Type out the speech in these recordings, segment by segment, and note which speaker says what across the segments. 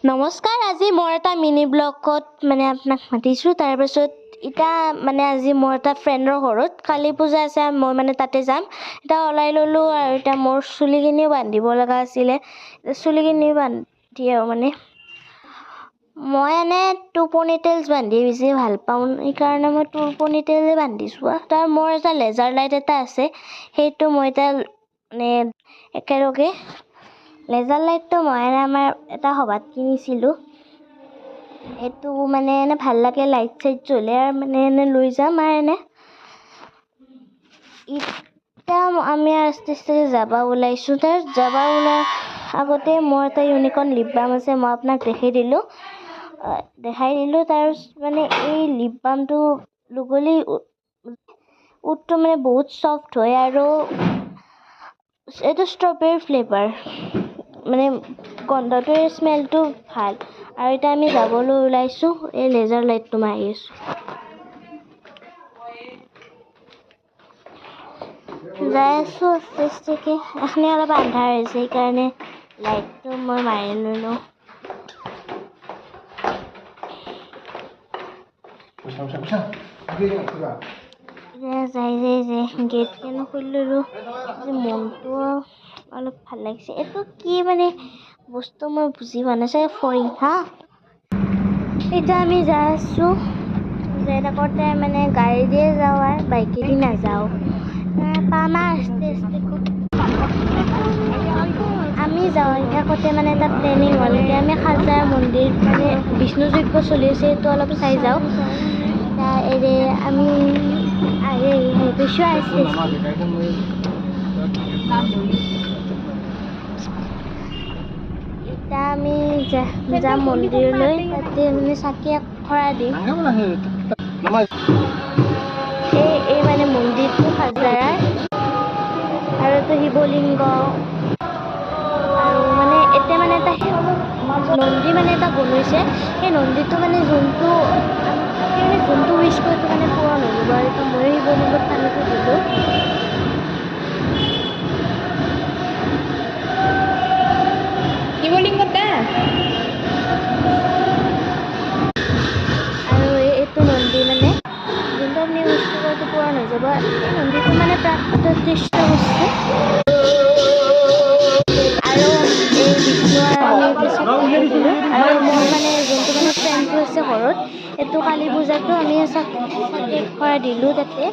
Speaker 1: নমস্কাৰ, আজি মই এটা মিনি ব্লগত আপোনাক মাতিছোঁ। তাৰপাছত এতিয়া আজি মোৰ এটা ফ্ৰেণ্ডৰ ঘৰত কালী পূজা আছে, মই তাতে যাম। এতিয়া ওলাই ল'লোঁ আৰু এতিয়া মোৰ চুলিখিনিও বান্ধিব লগা আছিলে। চুলিখিনি বান্ধি মই টু পনিটেইলছ বান্ধি বেছি ভাল পাওঁ, সেইকাৰণে মই টু পনিটেইলে বান্ধিছোঁ। তাৰ মোৰ এটা লেজাৰ লাইট এটা আছে, সেইটো মই এতিয়া একেলগে লেজাৰ লাইটটো মই আমাৰ এটা সভাত কিনিছিলোঁ। সেইটো ভাল লাগে, লাইট চাইট জ্বলে আৰু লৈ যাম আৰু এতিয়া আমি আস্তে আস্তে যাব ওলাইছোঁ। তাৰ যাব ওলাই আগতে মোৰ এটা ইউনিকৰ্ণ লিপ বাম আছে, মই আপোনাক দেখাই দিলোঁ। তাৰ এই লিপ বামটো লগালে উঠটো বহুত ছফ্ট হয় আৰু এইটো ষ্ট্ৰবেৰী ফ্লেভাৰ, গন্ধটোৰ স্মেলটো ভাল। আৰু এতিয়া আমি যাবলৈ ওলাইছোঁ, এই লেজাৰ লাইটটো মাৰি আছোঁ। যাই আছোঁ আস্তে আস্তেকে। এখনি অলপ আন্ধাৰ হৈছে, সেইকাৰণে লাইটটো মই মাৰি ল'লোঁ। যাই গেটখনো খুলি ল'লোঁ। মনটো অলপ ভাল লাগিছে। এইটো কি বস্তু মই বুজি পোৱা নাই, চাগে ফৰিং হা। এতিয়া আমি যাই আছোঁ, যাই থাকোঁতে গাড়ী দিয়ে যাওঁ আৰু বাইকেদি নাযাওঁ। পামা আস্তে আস্তে আমি যাই থাকোঁতে এটা প্লেনিং হ'ল কি আমি খালজাৰ মন্দিৰ বিষ্ণু যজ্ঞ চলি আছে, সেইটো অলপ চাই যাওঁ। আমি আহি পাইছোঁ আস্তে আস্তে। এতিয়া আমি যাম মন্দিৰলৈ, তাতে চাকি এশৰা দিম। এই মন্দিৰটো খালজাৰাৰ আৰু এইটো শিৱলিংগ আৰু এতিয়া এটা নন্দী এটা বনাইছে। সেই নন্দীটো যোনটো যোনটো উইচ কৰিটো পূৰণ হৈ যাব। আৰু এতিয়া মই শিৱলিংগত পানীটো দিলোঁ।
Speaker 2: শিৱলিংগত দা
Speaker 1: আৰু এইটো নন্দী যোনটো আপুনি উইচ কৰিটো পূৰণ হৈ যাব। এই নন্দীটো প্ৰাণ প্ৰতিষ্ঠা কৰিছে। আৰু এই বিষ্ণু আৰু আমি দিলোঁ। আৰু মোৰ যোনটো ফ্ৰেণ্ডটো আছে ঘৰত, এইটো কালী পূজাটো আমি চাকি এশৰা দিলোঁ। তাতে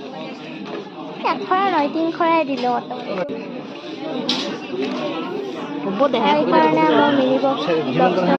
Speaker 1: এশৰা নহয়, 3 শৰাই দিলোঁ মোটামুটি। সেইকাৰণে মই মিনি ব্লগটো